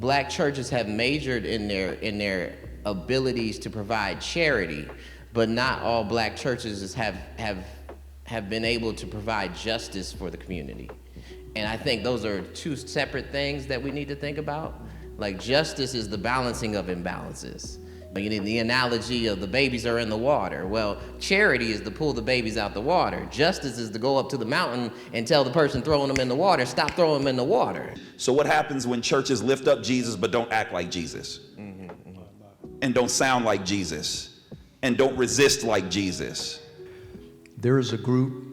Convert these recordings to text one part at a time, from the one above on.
black churches have majored in their abilities to provide charity, but not all black churches have been able to provide justice for the community. And I think those are two separate things that we need to think about. Like, justice is the balancing of imbalances. You need the analogy of the babies are in the water. Well, charity is to pull the babies out the water. Justice is to go up to the mountain and tell the person throwing them in the water, stop throwing them in the water. So what happens when churches lift up Jesus but don't act like Jesus? And don't sound like Jesus? And don't resist like Jesus? There is a group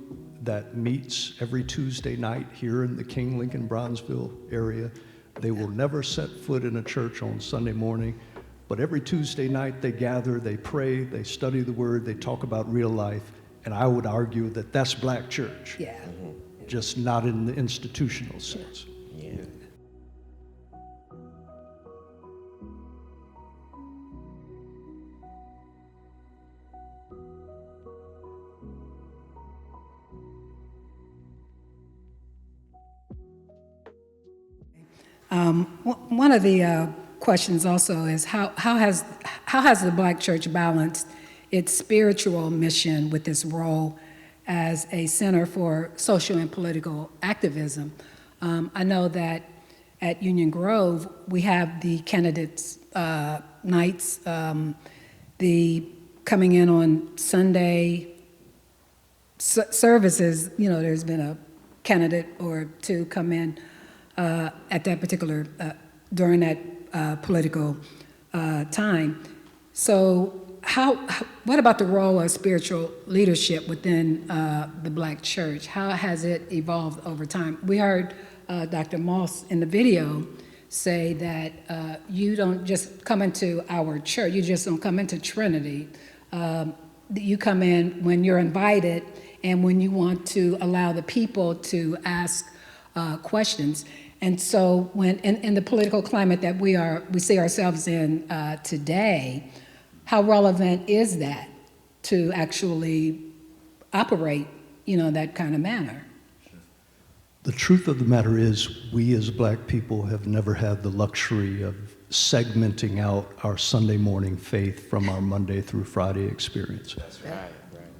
that meets every Tuesday night here in the King Lincoln Bronzeville area. They will never set foot in a church on Sunday morning, but every Tuesday night they gather, they pray, they study the word, they talk about real life, and I would argue that that's black church. Yeah. Just not in the institutional sense. Yeah. One of the questions also is how has the Black church balanced its spiritual mission with its role as a center for social and political activism? I know that at Union Grove we have the candidates nights, the coming in on Sunday services. You know, there's been a candidate or two come in at that particular, during that political time. So what about the role of spiritual leadership within the Black church? How has it evolved over time? We heard Dr. Moss in the video say that you don't just come into our church, you just don't come into Trinity. You come in when you're invited and when you want to allow the people to ask questions. And so when in the political climate that we see ourselves in today, how relevant is that to actually operate, that kind of manner? The truth of the matter is, we as Black people have never had the luxury of segmenting out our Sunday morning faith from our Monday through Friday experience. That's right.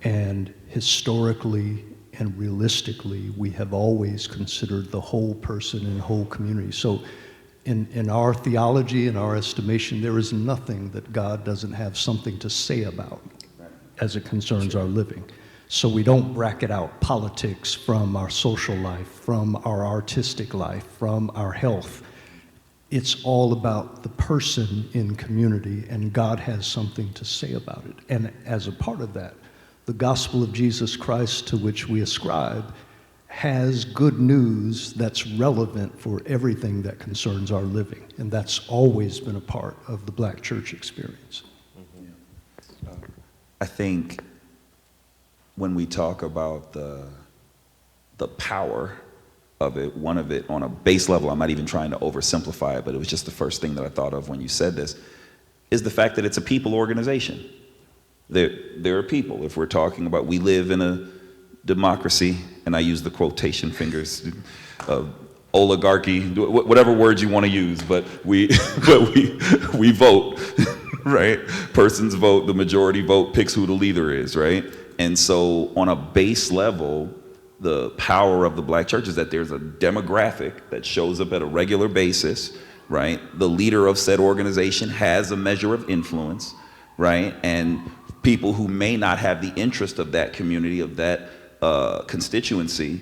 And historically and realistically, we have always considered the whole person and whole community. So in our theology, in our estimation, there is nothing that God doesn't have something to say about as it concerns our living. So we don't bracket out politics from our social life, from our artistic life, from our health. It's all about the person in community, and God has something to say about it. And as a part of that, the gospel of Jesus Christ to which we ascribe has good news that's relevant for everything that concerns our living. And that's always been a part of the Black church experience. I think when we talk about the power of it, one of it on a base level, I'm not even trying to oversimplify it, but it was just the first thing that I thought of when you said this, is the fact that it's a people organization. There are people, if we're talking about, we live in a democracy, and I use the quotation fingers, oligarchy, whatever words you want to use, but we vote, right? Persons vote, the majority vote picks who the leader is, right? And so on a base level, the power of the Black church is that there's a demographic that shows up at a regular basis, right? The leader of said organization has a measure of influence, right? And people who may not have the interest of that community, of that constituency,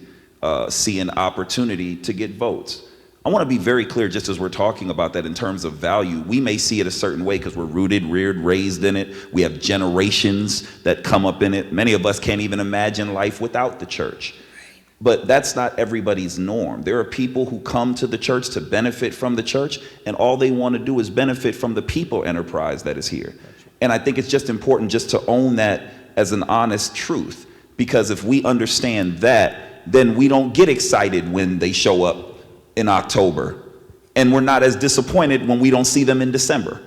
see an opportunity to get votes. I want to be very clear, just as we're talking about that in terms of value, we may see it a certain way because we're rooted, reared, raised in it. We have generations that come up in it. Many of us can't even imagine life without the church. But that's not everybody's norm. There are people who come to the church to benefit from the church, and all they want to do is benefit from the people enterprise that is here. And I think it's just important just to own that as an honest truth, because if we understand that, then we don't get excited when they show up in October, and we're not as disappointed when we don't see them in December.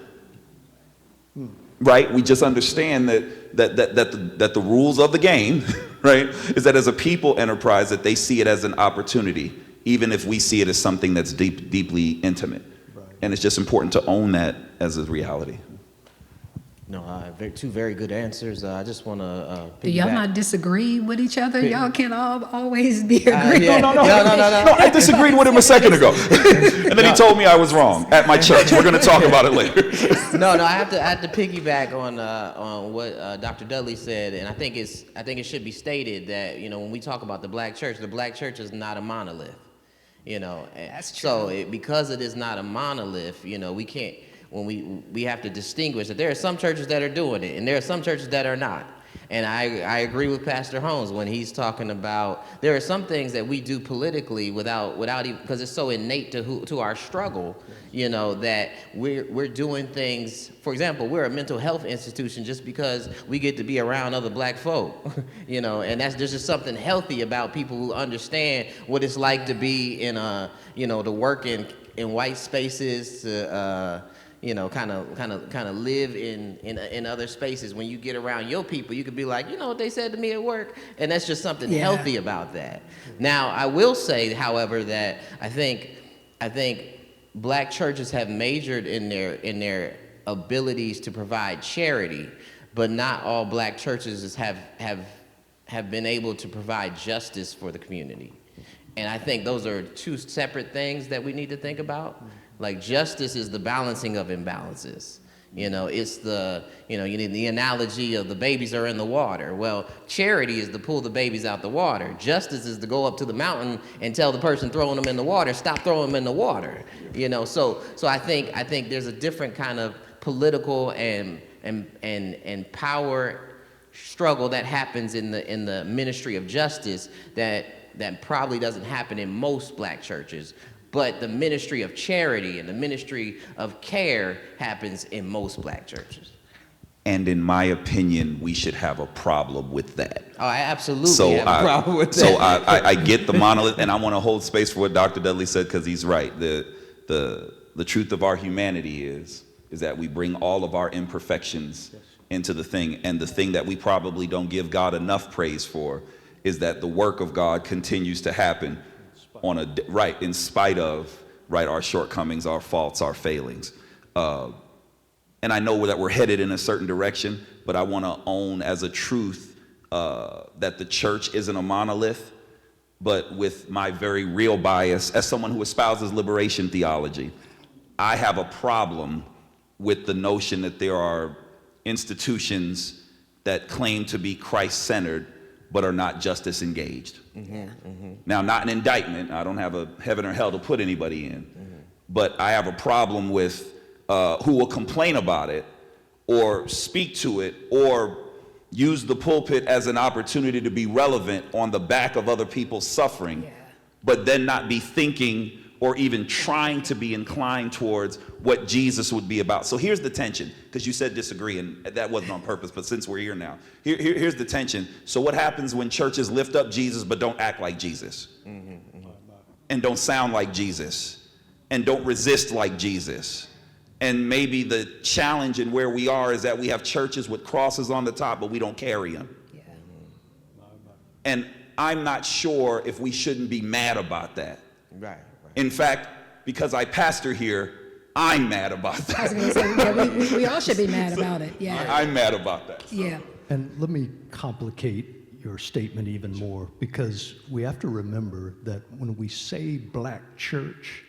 Right? We just understand that the rules of the game, right, is that as a people enterprise, that they see it as an opportunity, even if we see it as something that's deeply intimate. Right. And it's just important to own that as a reality. No, two very good answers. I just want to Do y'all not disagree with each other? Y'all can't always be agreeing. yeah. No, I disagreed with him a second ago. And then he told me I was wrong at my church. We're going to talk about it later. No, I have to piggyback on what Dr. Dudley said, and I think it should be stated that, you know, when we talk about the black church is not a monolith. You know, That's true. So because it is not a monolith, you know, we can't. When we have to distinguish that there are some churches that are doing it, and there are some churches that are not. And I agree with Pastor Holmes when he's talking about there are some things that we do politically without even, because it's so innate to our struggle, you know, that we're doing things. For example, we're a mental health institution just because we get to be around other black folk, you know, and there's just something healthy about people who understand what it's like to be in to work in white spaces, to you know, kind of live in other spaces. When you get around your people, you could be like, you know what they said to me at work, and that's just something healthy about that. Now, I will say, however, that I think black churches have majored in their abilities to provide charity, but not all black churches have been able to provide justice for the community. And I think those are two separate things that we need to think about. Like, justice is the balancing of imbalances. You know, it's you need the analogy of the babies are in the water. Well, charity is to pull the babies out the water. Justice is to go up to the mountain and tell the person throwing them in the water, stop throwing them in the water. You know, so I think there's a different kind of political and power struggle that happens in the ministry of justice that probably doesn't happen in most black churches. But the ministry of charity and the ministry of care happens in most black churches. And in my opinion, we should have a problem with that. Oh, I absolutely have a problem with that. So I get the monolith, and I want to hold space for what Dr. Dudley said, because he's right. The truth of our humanity is that we bring all of our imperfections into the thing. And the thing that we probably don't give God enough praise for is that the work of God continues to happen in spite of our shortcomings, our faults, our failings. And I know that we're headed in a certain direction, but I want to own as a truth that the church isn't a monolith, but with my very real bias, as someone who espouses liberation theology, I have a problem with the notion that there are institutions that claim to be Christ-centered but are not justice engaged. Now, not an indictment. I don't have a heaven or hell to put anybody in. But I have a problem with who will complain about it or speak to it or use the pulpit as an opportunity to be relevant on the back of other people's suffering, but then not be thinking or even trying to be inclined towards what Jesus would be about. So here's the tension, because you said disagree, and that wasn't on purpose, but since we're here now, here's the tension. So what happens when churches lift up Jesus but don't act like Jesus? And don't sound like Jesus? And don't resist like Jesus? And maybe the challenge in where we are is that we have churches with crosses on the top, but we don't carry them. And I'm not sure if we shouldn't be mad about that. Right. In fact, because I pastor here, I'm mad about that. I was going to say, we all should be mad about it. Yeah. I'm mad about that. Yeah. And let me complicate your statement even more, because we have to remember that when we say black church,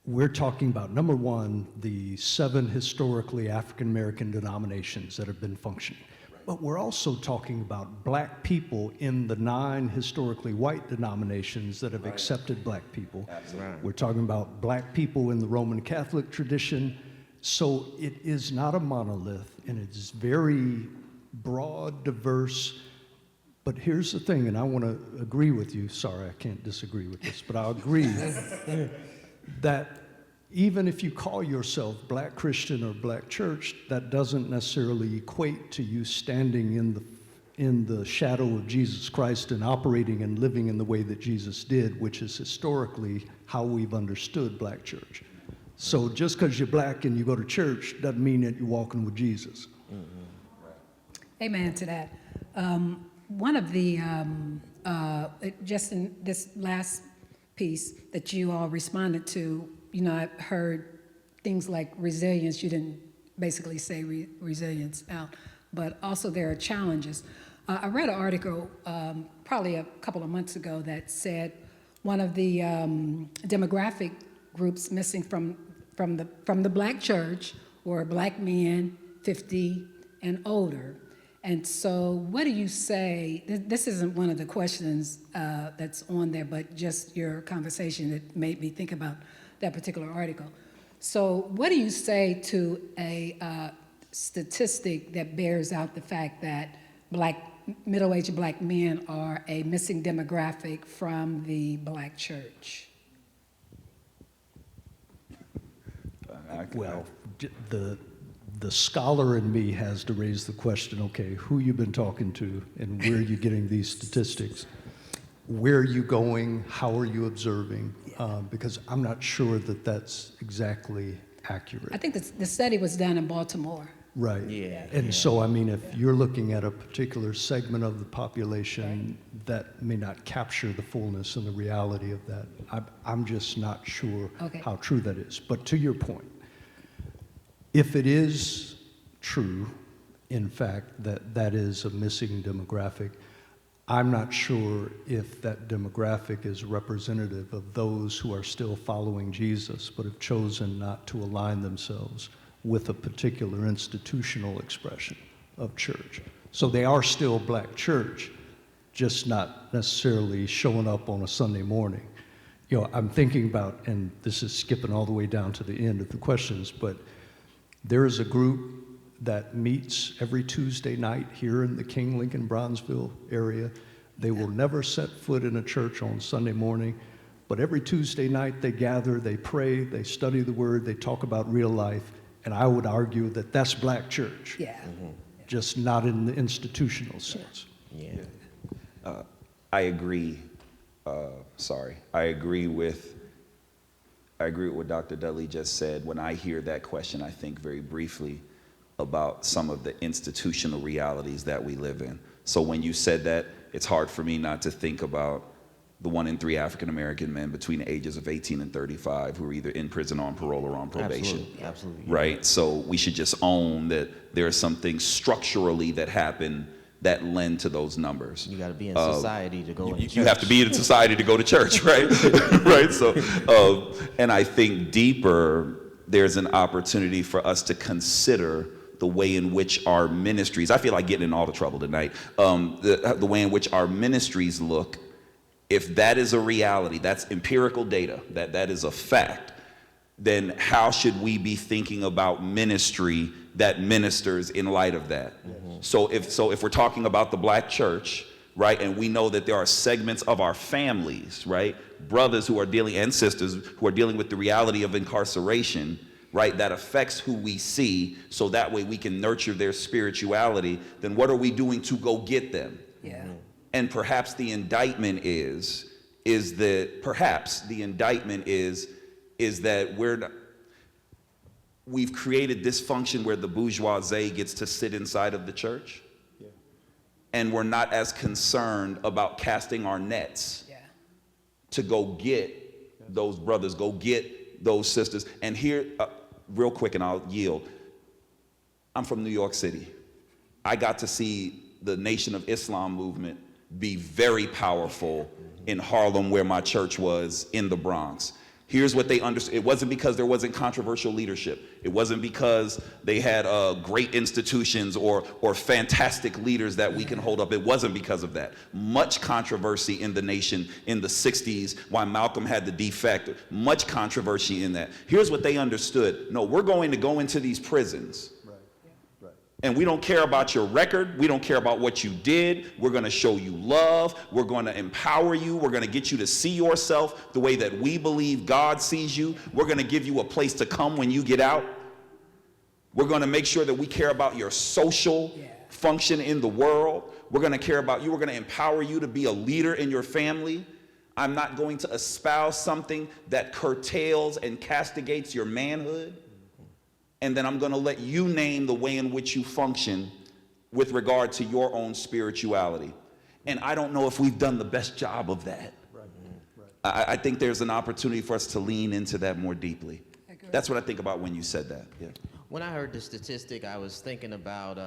we're talking about, number one, the 7 historically African-American denominations that have been functioning. But we're also talking about black people in the 9 historically white denominations that have accepted black people. Right. We're talking about black people in the Roman Catholic tradition. So it is not a monolith, and it's very broad, diverse. But here's the thing, and I want to agree with you. Sorry, I can't disagree with this, but I'll agree that even if you call yourself black Christian or black church, that doesn't necessarily equate to you standing in the shadow of Jesus Christ and operating and living in the way that Jesus did, which is historically how we've understood black church. So just because you're black and you go to church doesn't mean that you're walking with Jesus. Amen to that. One of the, just in this last piece that you all responded to, you know, I heard things like resilience. You didn't basically say resilience out, but also there are challenges. I read an article probably a couple of months ago that said one of the demographic groups missing from the black church were black men 50 and older. And so what do you say, this isn't one of the questions that's on there, but just your conversation that made me think about that particular article. So what do you say to a statistic that bears out the fact that middle-aged black men are a missing demographic from the black church? Well, the scholar in me has to raise the question, okay, who you been talking to and where are you getting these statistics? Where are you going? How are you observing? Because I'm not sure that that's exactly accurate. I think the study was done in Baltimore. Right. Yeah. And so, I mean, if you're looking at a particular segment of the population, that may not capture the fullness and the reality of that. I'm just not sure how true that is. But to your point, if it is true, in fact, that is a missing demographic, I'm not sure if that demographic is representative of those who are still following Jesus but have chosen not to align themselves with a particular institutional expression of church. So they are still black church, just not necessarily showing up on a Sunday morning. You know, I'm thinking about, and this is skipping all the way down to the end of the questions, but there is a group that meets every Tuesday night here in the King Lincoln Bronzeville area. They will never set foot in a church on Sunday morning, but every Tuesday night they gather, they pray, they study the word, they talk about real life, and I would argue that that's black church. Yeah. Just not in the institutional sense. Yeah. I agree. I agree with what Dr. Dudley just said. When I hear that question, I think very briefly about some of the institutional realities that we live in. So when you said that, it's hard for me not to think about the 1 in 3 African American men between the ages of 18 and 35 who are either in prison on parole or on probation. Absolutely. Right? So we should just own that there are some things structurally that happen that lend to those numbers. You got to be in society to go in church. You have to be in society to go to church, right? Right. So, and I think deeper, there's an opportunity for us to consider the way in which our ministries, I feel like getting in all the trouble tonight, the way in which our ministries look. If that is a reality, that's empirical data, that is a fact, then how should we be thinking about ministry that ministers in light of that? Mm-hmm. So if we're talking about the black church, right, and we know that there are segments of our families, right, brothers who are dealing, and sisters who are dealing with the reality of incarceration, right, that affects who we see, so that way we can nurture their spirituality, then what are we doing to go get them? Yeah. Mm-hmm. And perhaps the indictment is that we've created this function where the bourgeoisie gets to sit inside of the church, and we're not as concerned about casting our nets to go get those brothers, go get those sisters. And here, real quick, and I'll yield. I'm from New York City. I got to see the Nation of Islam movement be very powerful in Harlem, where my church was, in the Bronx. Here's what they understood. It wasn't because there wasn't controversial leadership. It wasn't because they had great institutions or fantastic leaders that we can hold up. It wasn't because of that. Much controversy in the nation in the 60s, why Malcolm had the defect. Much controversy in that. Here's what they understood. No, we're going to go into these prisons. And we don't care about your record. We don't care about what you did. We're going to show you love. We're going to empower you. We're going to get you to see yourself the way that we believe God sees you. We're going to give you a place to come when you get out. We're going to make sure that we care about your social function in the world. We're going to care about you. We're going to empower you to be a leader in your family. I'm not going to espouse something that curtails and castigates your manhood. And then I'm going to let you name the way in which you function with regard to your own spirituality. And I don't know if we've done the best job of that. I think there's an opportunity for us to lean into that more deeply. That's what I think about when you said that. Yeah. When I heard the statistic, I was thinking about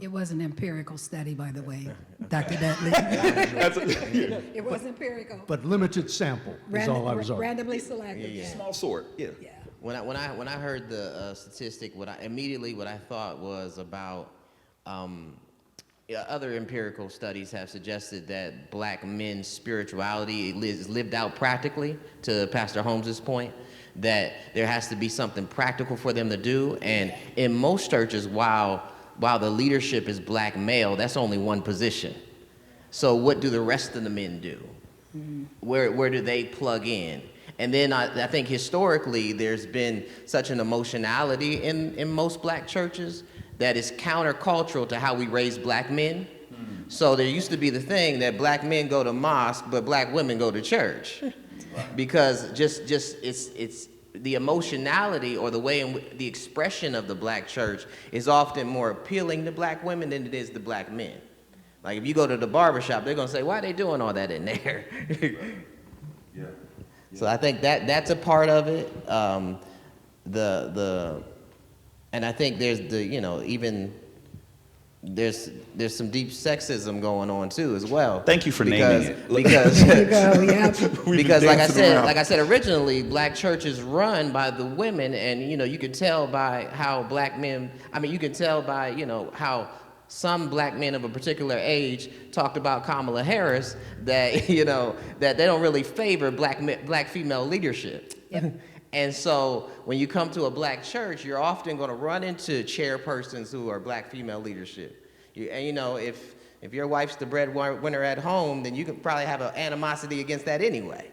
It was an empirical study, by the way, Dr. Dudley. It was empirical. But limited sample is all I was arguing. Randomly selected. Yeah. Small sort. Yeah. Yeah. when I heard the statistic, what I thought was about other empirical studies have suggested that black men's spirituality is lived out practically. To Pastor Holmes's point, that there has to be something practical for them to do, and in most churches, while the leadership is black male, that's only one position. So what do the rest of the men do? Where do they plug in? And then I think historically there's been such an emotionality in most black churches that is countercultural to how we raise black men. So there used to be the thing that black men go to mosque, but black women go to church. Because just it's the emotionality or the way in the expression of the black church is often more appealing to black women than it is to black men. Like if you go to the barbershop, they're gonna say, why are they doing all that in there? Yeah. So I think that's a part of it. And I think there's there's some deep sexism going on too as well. Thank you for naming it. Because There you go, yeah. because like I said originally, black churches run by the women, and you can tell by how black men. I mean, you can tell by how some black men of a particular age talked about Kamala Harris that that they don't really favor black female leadership. Yep. And so when you come to a black church, you're often going to run into chairpersons who are black female leadership. If your wife's the breadwinner at home, then you could probably have an animosity against that anyway.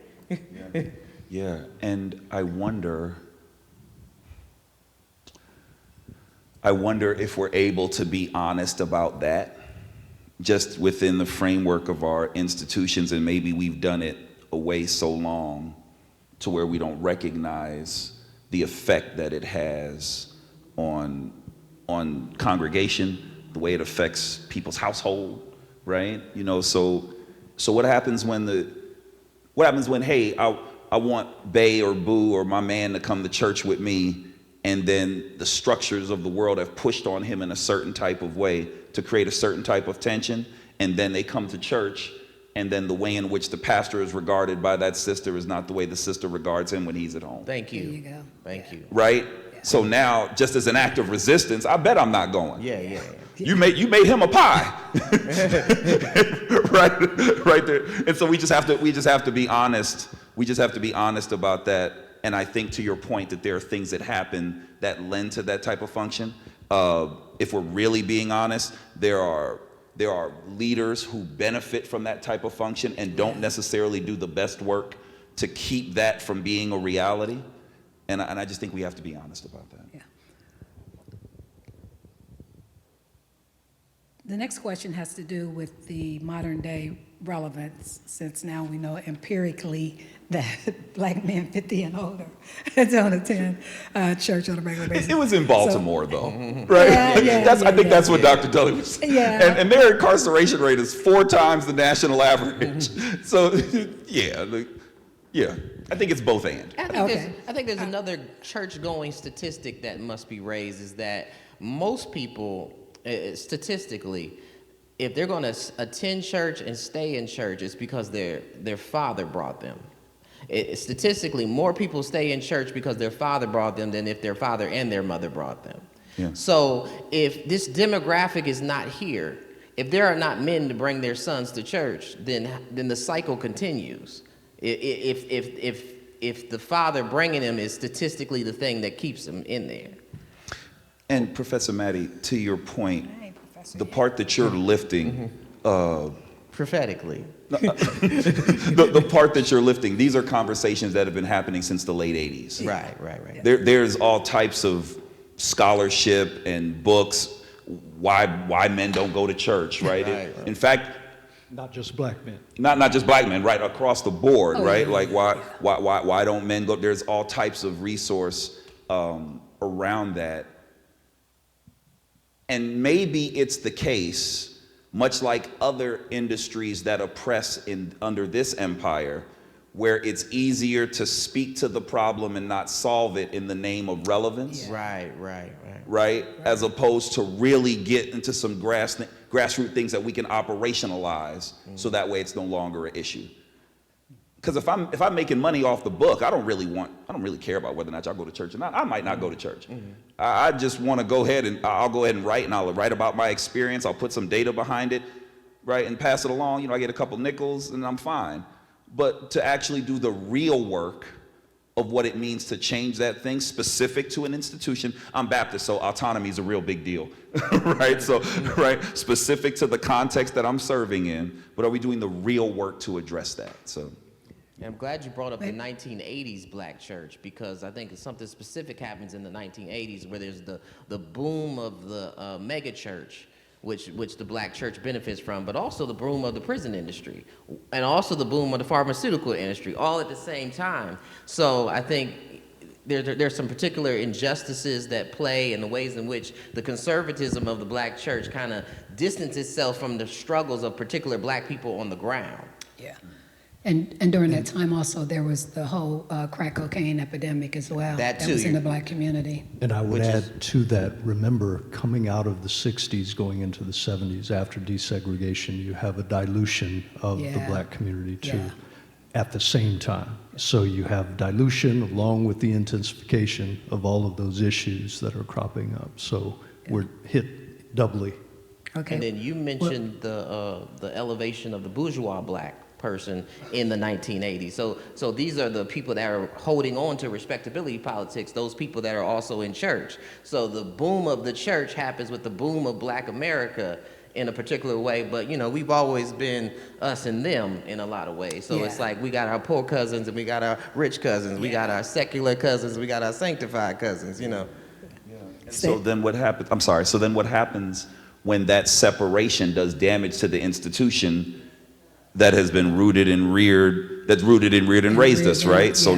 Yeah, and I wonder if we're able to be honest about that, just within the framework of our institutions, and maybe we've done it away so long to where we don't recognize the effect that it has on congregation, the way it affects people's household, right? So what happens when hey, I want Bay or Boo or my man to come to church with me, and then the structures of the world have pushed on him in a certain type of way to create a certain type of tension, and then they come to church, and then the way in which the pastor is regarded by that sister is not the way the sister regards him when he's at home. Thank you. There you go. Thank you. Right? Yeah. So now, just as an act of resistance, I bet I'm not going. Yeah. You made him a pie. right there. And so we just have to be honest. We just have to be honest about that. And I think, to your point, that there are things that happen that lend to that type of function. If we're really being honest, there are leaders who benefit from that type of function and don't necessarily do the best work to keep that from being a reality. And I just think we have to be honest about that. Yeah. The next question has to do with the modern day relevance, since now we know empirically that black men 50 and older don't attend church on a regular basis. It was in Baltimore, though, right? I think that's what Dr. Dudley was saying. Yeah. And their incarceration rate is 4 times the national average. So, I think it's both and. I think there's another church-going statistic that must be raised, is that most people, statistically, if they're going to attend church and stay in church, it's because their father brought them. Statistically, more people stay in church because their father brought them than if their father and their mother brought them. Yeah. So if this demographic is not here, if there are not men to bring their sons to church, then the cycle continues. If the father bringing them is statistically the thing that keeps them in there. And Professor Mattie, to your point, Hey, Professor. the part that you're lifting, Prophetically. the part that you're lifting, these are conversations that have been happening since the late 80s. Right. There's all types of scholarship and books why men don't go to church, right? Right. In fact, Not just black men. not just black men, right? Across the board, Oh, right? yeah. Like why don't men go? There's all types of resource around that. And maybe it's the case, much like other industries that oppress under this empire, where it's easier to speak to the problem and not solve it in the name of relevance. Right. Right? As opposed to really get into some grassroots things that we can operationalize, so that way it's no longer an issue. Because if I'm making money off the book, I don't really care about whether or not y'all go to church or not. I might not go to church. I just want to I'll go ahead and write, and I'll write about my experience. I'll put some data behind it, right, and pass it along. You know, I get a couple nickels and I'm fine. But to actually do the real work of what it means to change that thing specific to an institution. I'm Baptist, so autonomy is a real big deal, right? So, right, specific to the context that I'm serving in, but are we doing the real work to address that? So, And I'm glad you brought up the 1980s black church, because I think something specific happens in the 1980s where there's the boom of the mega church, which the black church benefits from, but also the boom of the prison industry, and also the boom of the pharmaceutical industry, all at the same time. So I think there's some particular injustices that play in the ways in which the conservatism of the black church kind of distances itself from the struggles of particular black people on the ground. Yeah. And during that time also, there was the whole crack cocaine epidemic as well. That too. was in the black community. And I would add to that, remember, coming out of the 60s, going into the 70s, after desegregation, you have a dilution of the black community too, at the same time. So you have dilution along with the intensification of all of those issues that are cropping up. So we're hit doubly. Okay. And then you mentioned the elevation of the bourgeois black person in the 1980s. So these are the people that are holding on to respectability politics, those people that are also in church. So the boom of the church happens with the boom of black America in a particular way, but you know, we've always been us and them in a lot of ways. So it's like we got our poor cousins and we got our rich cousins, we got our secular cousins, we got our sanctified cousins, you know. so then what happens? I'm sorry. So then what happens when that separation does damage to the institution that has been rooted and reared and raised us, right? Yes. So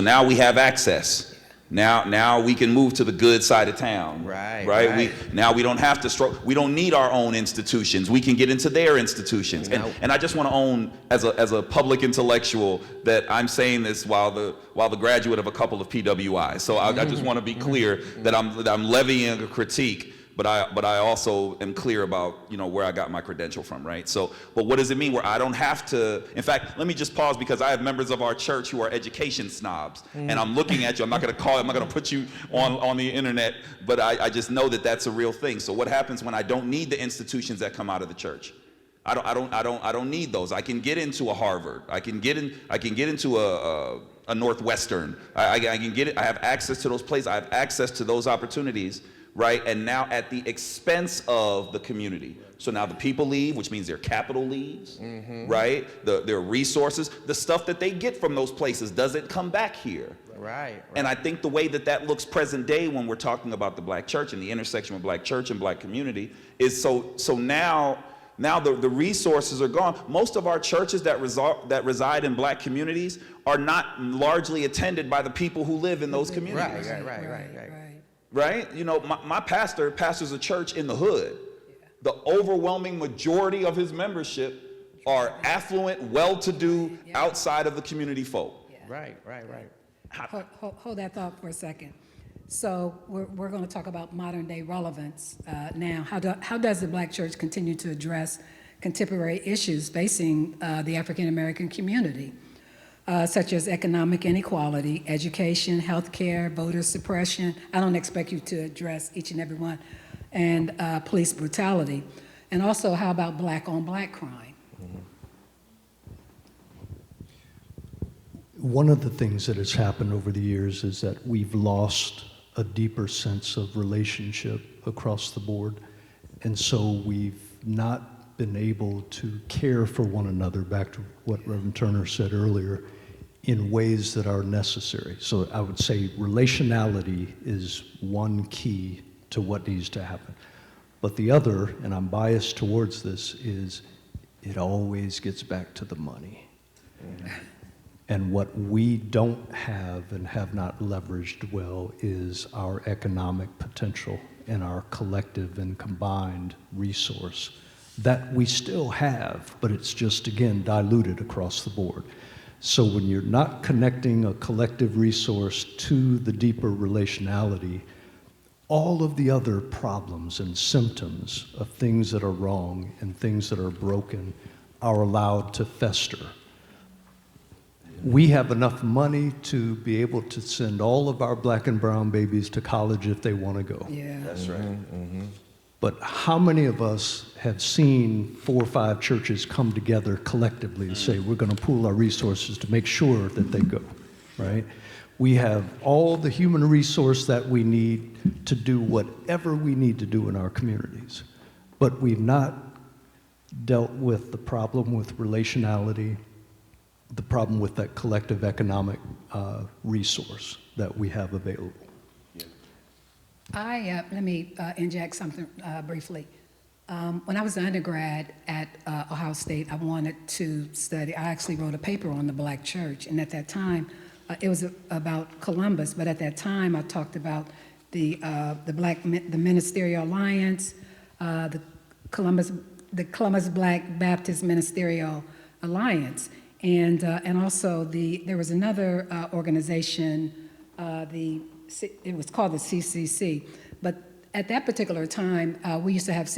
now we have access. Now we can move to the good side of town. Right. We don't have to struggle. We don't need our own institutions. We can get into their institutions. And I just want to own as a public intellectual that I'm saying this while the graduate of a couple of PWIs. So I just want to be clear that I'm levying a critique. But I also am clear about, you know, where I got my credential from, right? So, but what does it mean where I don't have to? In fact, let me just pause, because I have members of our church who are education snobs, and I'm looking at you. I'm not going to put you on the internet, but I just know that that's a real thing. So what happens when I don't need the institutions that come out of the church? I don't need those. I can get into a Harvard. I can get into a Northwestern. I can get it. I have access to those places. I have access to those opportunities. Right, and now at the expense of the community. So now the people leave, which means their capital leaves, right? Their resources, the stuff that they get from those places doesn't come back here. Right. And I think the way that looks present day when we're talking about the black church and the intersection of black church and black community is so now the resources are gone. Most of our churches that reside in black communities are not largely attended by the people who live in those communities. Right. Right? You know, my pastor pastors a church in the hood. The overwhelming majority of his membership are affluent, well-to-do, outside of the community folk. Right. Hold that thought for a second. So we're going to talk about modern day relevance now. How does the black church continue to address contemporary issues facing the African American community? Such as economic inequality, education, healthcare, voter suppression. I don't expect you to address each and every one, and police brutality. And also, how about black on black crime? One of the things that has happened over the years is that we've lost a deeper sense of relationship across the board. And so we've not been able to care for one another, back to what Reverend Turner said earlier, in ways that are necessary. So I would say relationality is one key to what needs to happen. But the other, and I'm biased towards this, is it always gets back to the money. And what we don't have and have not leveraged well is our economic potential and our collective and combined resource that we still have, but it's just, again, diluted across the board. So when you're not connecting a collective resource to the deeper relationality, all of the other problems and symptoms of things that are wrong and things that are broken are allowed to fester. We have enough money to be able to send all of our black and brown babies to college if they want to go. Yeah. That's right. But how many of us have seen 4 or 5 churches come together collectively to say, we're going to pool our resources to make sure that they go, right? We have all the human resource that we need to do whatever we need to do in our communities. But we've not dealt with the problem with relationality, the problem with that collective economic resource that we have available. Let me inject something briefly. When I was an undergrad at Ohio State, I wanted to study. I actually wrote a paper on the Black church, and at that time, it was about Columbus. But at that time, I talked about the Ministerial Alliance, the Columbus Black Baptist Ministerial Alliance, and also there was another organization, it was called the CCC, but at that particular time, we used to have,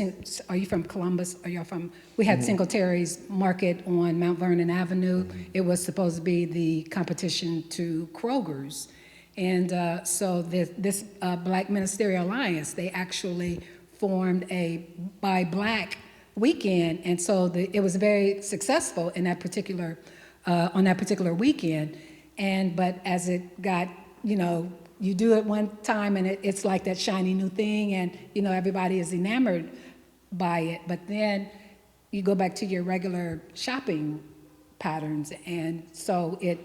are you from Columbus? Are y'all from, we had Singletary's Market on Mount Vernon Avenue. It was supposed to be the competition to Kroger's. And so this Black Ministerial Alliance, they actually formed a Buy Black weekend, and so it was very successful in that particular, on that particular weekend. But as it got, you do it one time and it's like that shiny new thing, and everybody is enamored by it. But then you go back to your regular shopping patterns, and so of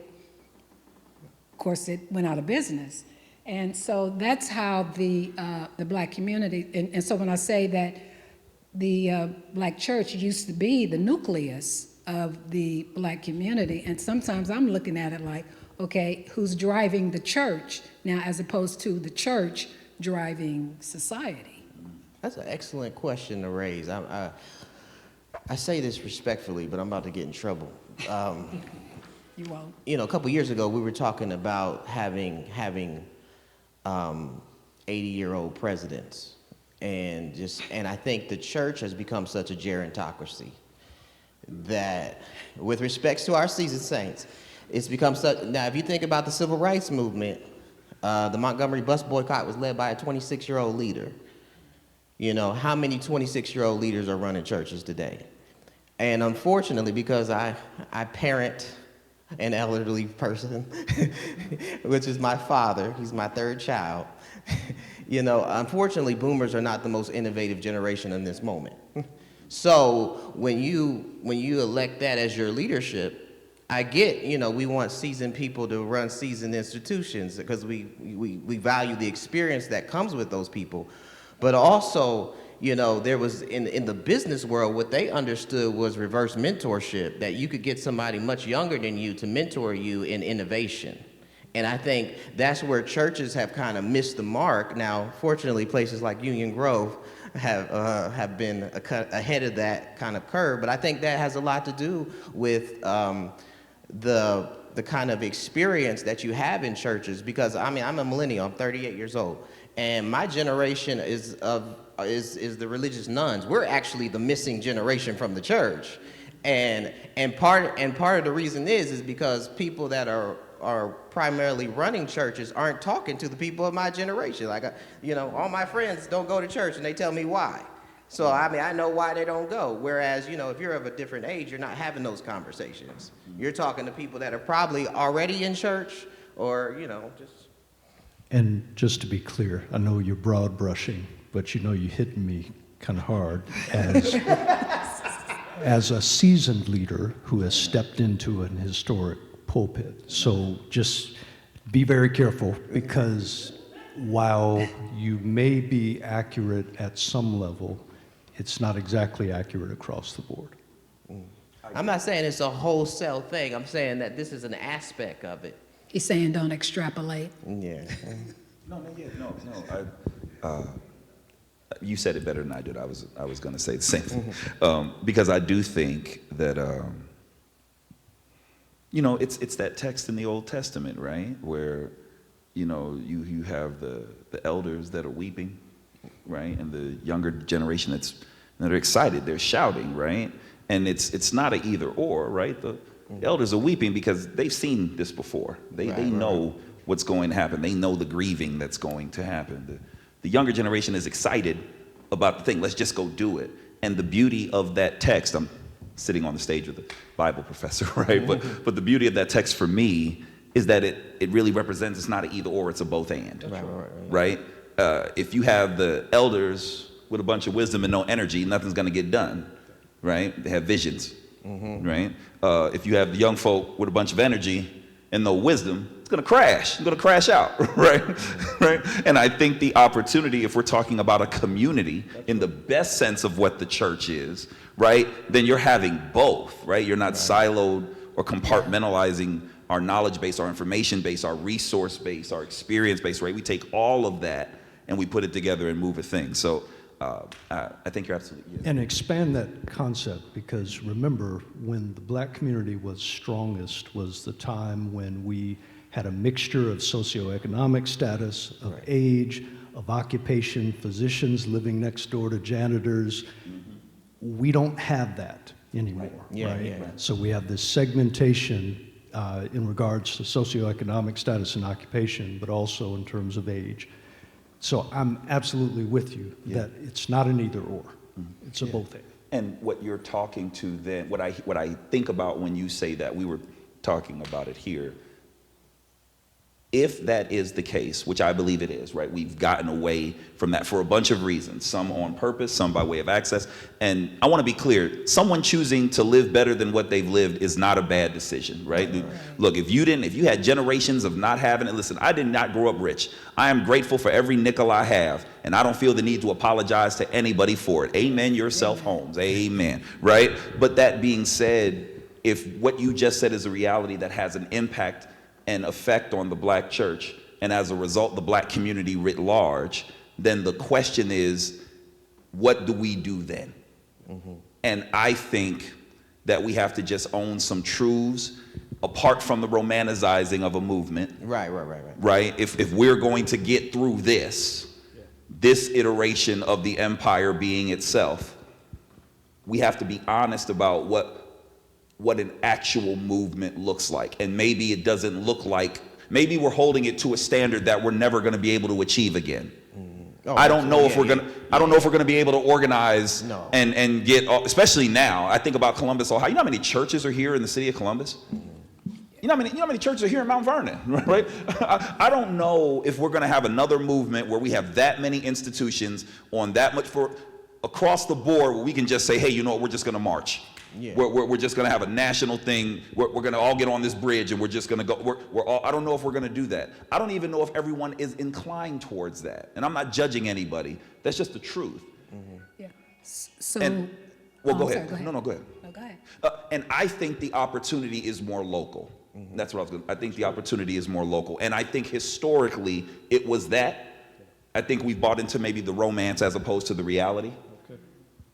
course, it went out of business. And so that's how the Black community, and so when I say that the Black church used to be the nucleus of the Black community, and sometimes I'm looking at it like, okay, who's driving the church now as opposed to the church driving society? That's an excellent question to raise. I say this respectfully, but I'm about to get in trouble. You won't. A couple years ago, we were talking about having 80-year-old presidents, and I think the church has become such a gerontocracy that, with respects to our seasoned saints, it's become such. Now, if you think about the civil rights movement, the Montgomery bus boycott was led by a 26-year-old leader. How many 26-year-old leaders are running churches today? And unfortunately, because I parent an elderly person, which is my father, he's my third child, unfortunately, boomers are not the most innovative generation in this moment. So when you elect that as your leadership, I get, we want seasoned people to run seasoned institutions because we value the experience that comes with those people. But also, there was in the business world, what they understood was reverse mentorship, that you could get somebody much younger than you to mentor you in innovation. And I think that's where churches have kind of missed the mark. Now, fortunately, places like Union Grove have been ahead of that kind of curve. But I think that has a lot to do with the kind of experience that you have in churches, because I'm a millennial, I'm 38 years old, and my generation is the religious nuns. We're actually the missing generation from the church, and part of the reason is because people that are primarily running churches aren't talking to the people of my generation. Like, all my friends don't go to church, and they tell me why. So, I know why they don't go. Whereas, if you're of a different age, you're not having those conversations. You're talking to people that are probably already in church or, just. And just to be clear, I know you're broad brushing, but you're hitting me kind of hard as a seasoned leader who has stepped into an historic pulpit. So just be very careful, because while you may be accurate at some level, it's not exactly accurate across the board. I'm not saying it's a wholesale thing. I'm saying that this is an aspect of it. He's saying don't extrapolate. Yeah. No. You said it better than I did. I was going to say the same thing, because I do think that you know, it's that text in the Old Testament, right? Where, you know, you have the elders that are weeping, right? And the younger generation that are excited, they're shouting, right? And it's not an either or, right? The elders are weeping because they've seen this before. They know what's going to happen. They know the grieving that's going to happen. The younger generation is excited about the thing. Let's just go do it. And the beauty of that text, I'm sitting on the stage with a Bible professor, right? But the beauty of that text for me is that it really represents, it's not an either or, it's a both and, right? If you have the elders with a bunch of wisdom and no energy, nothing's gonna get done, right? They have visions, right? If you have the young folk with a bunch of energy and no wisdom, it's gonna crash. It's gonna crash out, right? Right? And I think the opportunity, if we're talking about a community in the best sense of what the church is, right? Then you're having both, right? You're not siloed or compartmentalizing our knowledge base, our information base, our resource base, our experience base, right? We take all of that and we put it together and move a thing. So I think you're absolutely And expand that concept, because remember, when the black community was strongest was the time when we had a mixture of socioeconomic status, of age, of occupation, physicians living next door to janitors. We don't have that anymore, right? So we have this segmentation in regards to socioeconomic status and occupation, but also in terms of age. So I'm absolutely with you that it's not an either or, it's a both and. And what you're talking to then, what I think about when you say that, we were talking about it here, if that is the case, which I believe it is, right? We've gotten away from that for a bunch of reasons, some on purpose, some by way of access. And I want to be clear, someone choosing to live better than what they've lived is not a bad decision, right? Look, if you had generations of not having it, listen, I did not grow up rich. I am grateful for every nickel I have, and I don't feel the need to apologize to anybody for it. Amen yourself, Holmes. Amen, right? But that being said, if what you just said is a reality that has an impact and effect on the black church, and as a result, the black community writ large, then the question is, what do we do then? And I think that we have to just own some truths apart from the romanticizing of a movement. Right? If we're going to get through this iteration of the empire being itself, we have to be honest about what an actual movement looks like. And maybe it doesn't look like, maybe we're holding it to a standard that we're never going to be able to achieve again. I don't know if we're going to be able to organize and get, especially now. I think about Columbus, Ohio. You know how many churches are here in the city of Columbus? You know how many churches are here in Mount Vernon, right? I don't know if we're going to have another movement where we have that many institutions on that much for across the board where we can just say, hey, you know what, we're just going to march. We're just going to have a national thing. We're going to all get on this bridge and we're just going to go. I don't know if we're going to do that. I don't even know if everyone is inclined towards that. And I'm not judging anybody. That's just the truth. So, go ahead. Sorry, No, go ahead. No, go ahead. And I think the opportunity is more local. That's what I was going to. I think the opportunity is more local. And I think historically it was that. I think we bought into maybe the romance as opposed to the reality.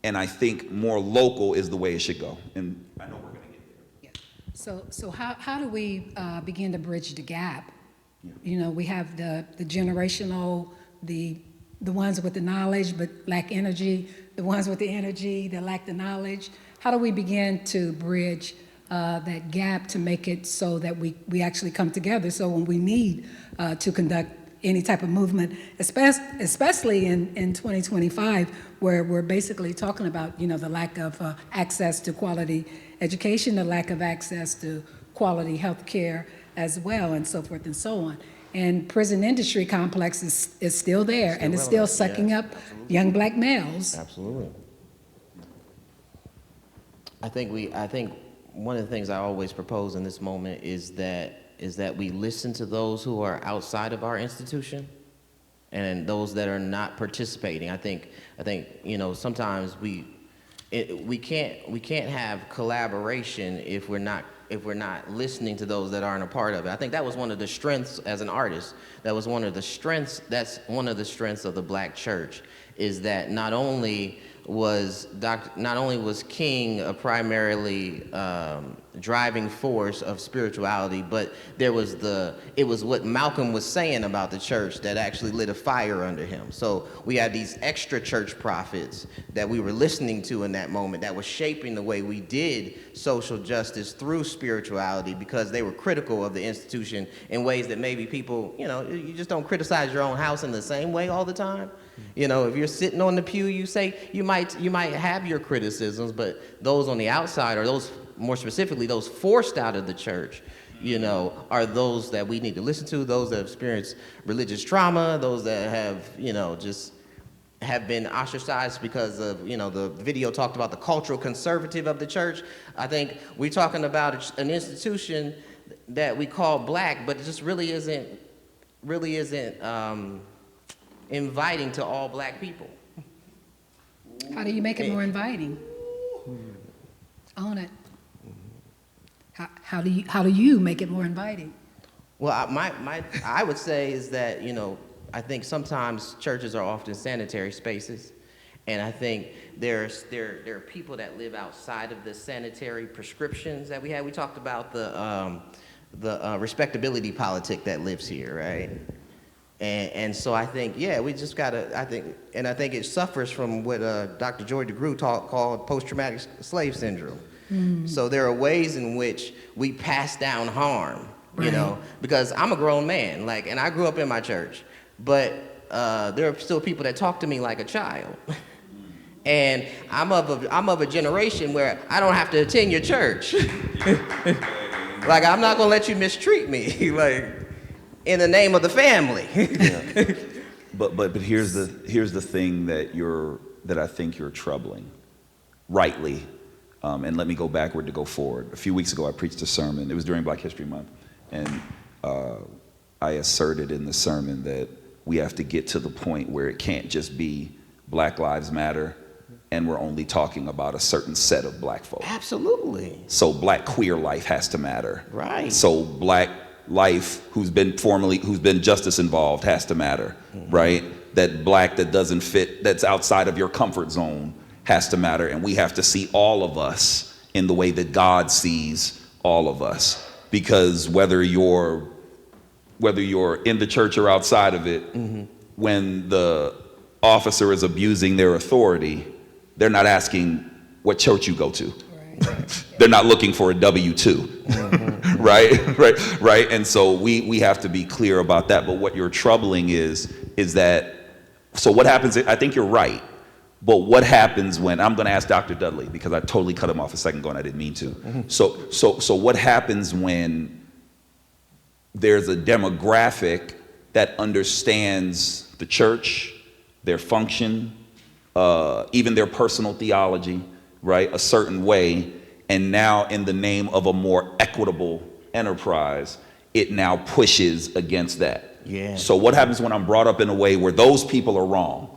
And I think more local is the way it should go. And I know we're going to get there. So how do we begin to bridge the gap? You know, we have the generational, the ones with the knowledge but lack energy, the ones with the energy that lack the knowledge. How do we begin to bridge that gap to make it so that we actually come together? So when we need to conduct any type of movement, especially in 2025, where we're basically talking about, you know, the lack of access to quality education, the lack of access to quality health care as well, and so forth and so on. And prison industry complex is still there, and it's still sucking up young black males. Absolutely. I think one of the things I always propose in this moment is that we listen to those who are outside of our institution and those that are not participating. I think you know, sometimes we can't have collaboration if we're not listening to those that aren't a part of it. I think that was one of the strengths as an artist. That was one of the strengths. That's one of the strengths of the Black church, is that not only was King a primarily driving force of spirituality, but it was what Malcolm was saying about the church that actually lit a fire under him. So we had these extra church prophets that we were listening to in that moment that was shaping the way we did social justice through spirituality, because they were critical of the institution in ways that maybe people, you just don't criticize your own house in the same way all the time. If you're sitting on the pew, you might have your criticisms, but those on the outside, or those, more specifically, those forced out of the church, are those that we need to listen to, those that have experienced religious trauma, those that have, just have been ostracized because of, the video talked about the cultural conservative of the church. I think we're talking about an institution that we call Black, but it just really isn't inviting to all Black people. How do you make it more inviting? Own it. How do you make it more inviting? Well, I would say is that, I think sometimes churches are often sanitary spaces, and I think there are people that live outside of the sanitary prescriptions that we have. We talked about the respectability politic that lives here, right? And so I think, we just gotta, I think it suffers from what Dr. Joy DeGruy called post-traumatic slave syndrome. So there are ways in which we pass down harm, because I'm a grown man, and I grew up in my church, but there are still people that talk to me like a child. And I'm of a generation where I don't have to attend your church. I'm not gonna let you mistreat me, in the name of the family. Yeah. But here's the thing that I think you're troubling, rightly. And let me go backward to go forward. A few weeks ago, I preached a sermon. It was during Black History Month, and I asserted in the sermon that we have to get to the point where it can't just be Black Lives Matter, and we're only talking about a certain set of Black folk. Absolutely. So Black queer life has to matter. Right. So Black life who's been justice involved has to matter, right? That Black that doesn't fit, that's outside of your comfort zone has to matter, and we have to see all of us in the way that God sees all of us. Because whether you're in the church or outside of it, when the officer is abusing their authority, they're not asking what church you go to. Right. They're not looking for a W-2, right? And so we have to be clear about that. But what you're troubling is that, so what happens, I think you're right, but what happens when, I'm gonna ask Dr. Dudley, because I totally cut him off a second ago and I didn't mean to. So what happens when there's a demographic that understands the church, their function, even their personal theology, right, a certain way, and now in the name of a more equitable enterprise, it now pushes against that. Yeah. So what happens when I'm brought up in a way where those people are wrong,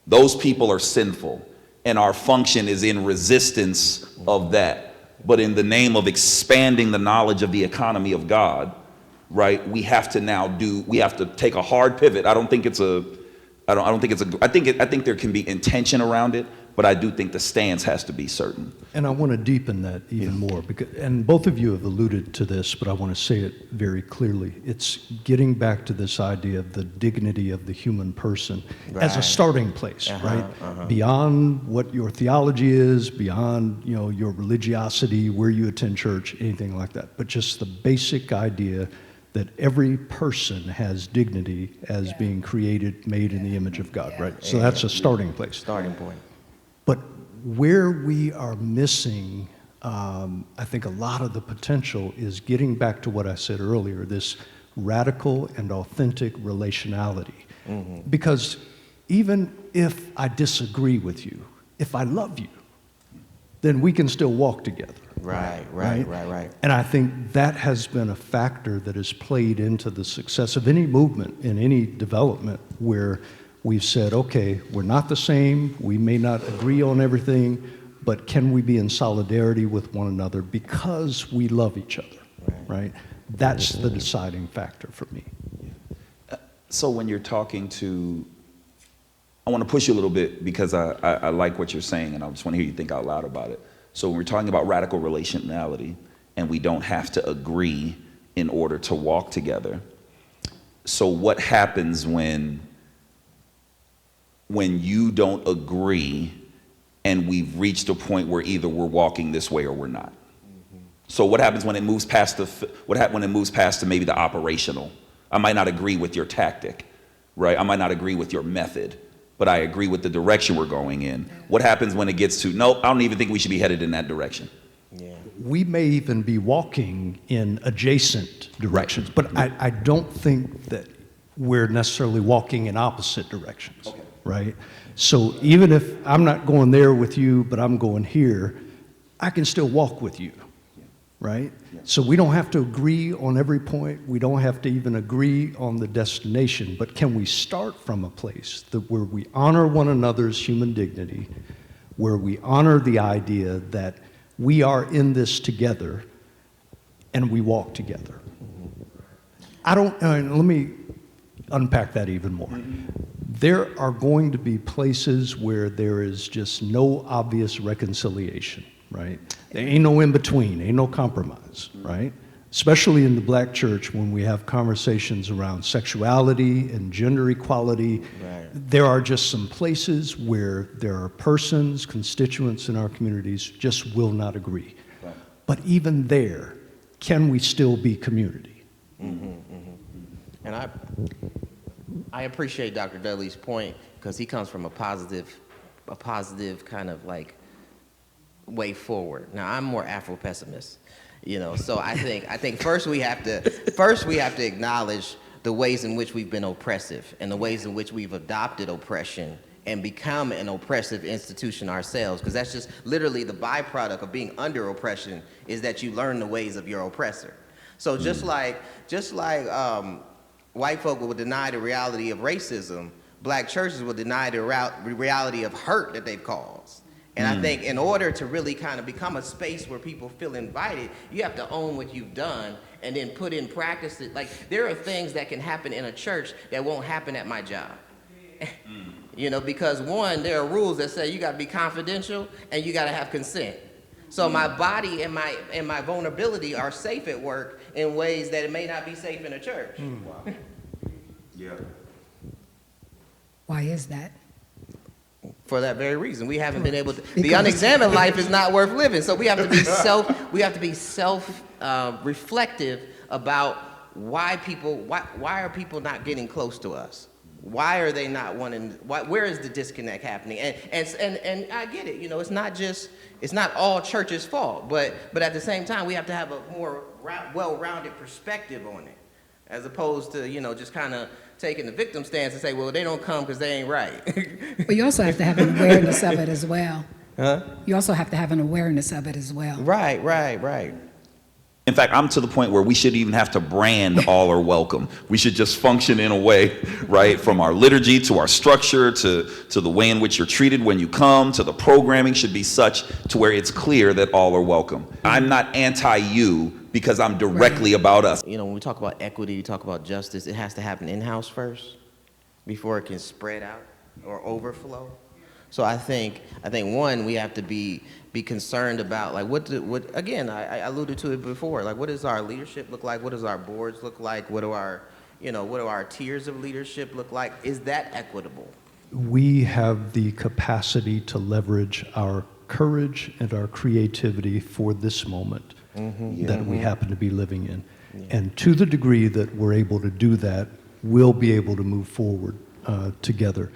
those people are sinful, and our function is in resistance of that, but in the name of expanding the knowledge of the economy of God, right, we have to take a hard pivot. I think there can be intention around it, but I do think the stance has to be certain. And I want to deepen that even more, and both of you have alluded to this, but I want to say it very clearly. It's getting back to this idea of the dignity of the human person as a starting place, right? Beyond what your theology is, beyond your religiosity, where you attend church, anything like that, but just the basic idea that every person has dignity as being created, made in the image of God, right? So that's a starting place. Starting point. But where we are missing, I think a lot of the potential is getting back to what I said earlier, this radical and authentic relationality. Because even if I disagree with you, if I love you, then we can still walk together. Right. And I think that has been a factor that has played into the success of any movement in any development where we've said, okay, we're not the same, we may not agree on everything, but can we be in solidarity with one another because we love each other, right? That's the deciding factor for me. So when you're talking to, I want to push you a little bit because I like what you're saying, and I just want to hear you think out loud about it. So when we're talking about radical relationality, and we don't have to agree in order to walk together. So what happens when you don't agree and we've reached a point where either we're walking this way or we're not? So what happens when it moves past when it moves past to maybe the operational? I might not agree with your tactic, right? I might not agree with your method, but I agree with the direction we're going in. What happens when it gets to, nope, I don't even think we should be headed in that direction? Yeah. We may even be walking in adjacent directions, but I don't think that we're necessarily walking in opposite directions, right? So even if I'm not going there with you, but I'm going here, I can still walk with you, right? So we don't have to agree on every point. We don't have to even agree on the destination, but can we start from a place where we honor one another's human dignity, where we honor the idea that we are in this together and we walk together. Let me unpack that even more. There are going to be places where there is just no obvious reconciliation, right? There ain't no in between, ain't no compromise, right? Especially in the black church when we have conversations around sexuality and gender equality. Right. There are just some places where there are persons, constituents in our communities just will not agree. Right. But even there, can we still be community? And I appreciate Dr. Dudley's point because he comes from a positive kind of like way forward. Now I'm more Afro-pessimist, so I think first we have to acknowledge the ways in which we've been oppressive and the ways in which we've adopted oppression and become an oppressive institution ourselves, because that's just literally the byproduct of being under oppression is that you learn the ways of your oppressor. So just like white folk will deny the reality of racism, black churches will deny the reality of hurt that they've caused. And I think in order to really kind of become a space where people feel invited, you have to own what you've done and then put in practice. Like there are things that can happen in a church that won't happen at my job. Because one, there are rules that say you got to be confidential and you got to have consent. So my body and my vulnerability are safe at work in ways that it may not be safe in a church. Wow. Yeah. Why is that? For that very reason, we haven't been able to. The unexamined life is not worth living. So we have to be reflective about why are people not getting close to us? Why are they not wanting? Where is the disconnect happening? And I get it. It's not all church's fault, but at the same time, we have to have a more well-rounded perspective on it, as opposed to just kind of taking the victim stance and say, well, they don't come because they ain't right. But you also have to have an awareness of it as well. Huh? You also have to have an awareness of it as well. Right. In fact, I'm to the point where we shouldn't even have to brand all are welcome. We should just function in a way, right, from our liturgy to our structure to the way in which you're treated when you come, to the programming should be such to where it's clear that all are welcome. I'm not anti-you because I'm directly about us. When we talk about equity, we talk about justice, it has to happen in-house first before it can spread out or overflow. So I think one, we have to be concerned about like what again, I alluded to it before, like what does our leadership look like? What does our boards look like? What do our tiers of leadership look like? Is that equitable? We have the capacity to leverage our courage and our creativity for this moment that we happen to be living in. Yeah. And to the degree that we're able to do that, we'll be able to move forward together.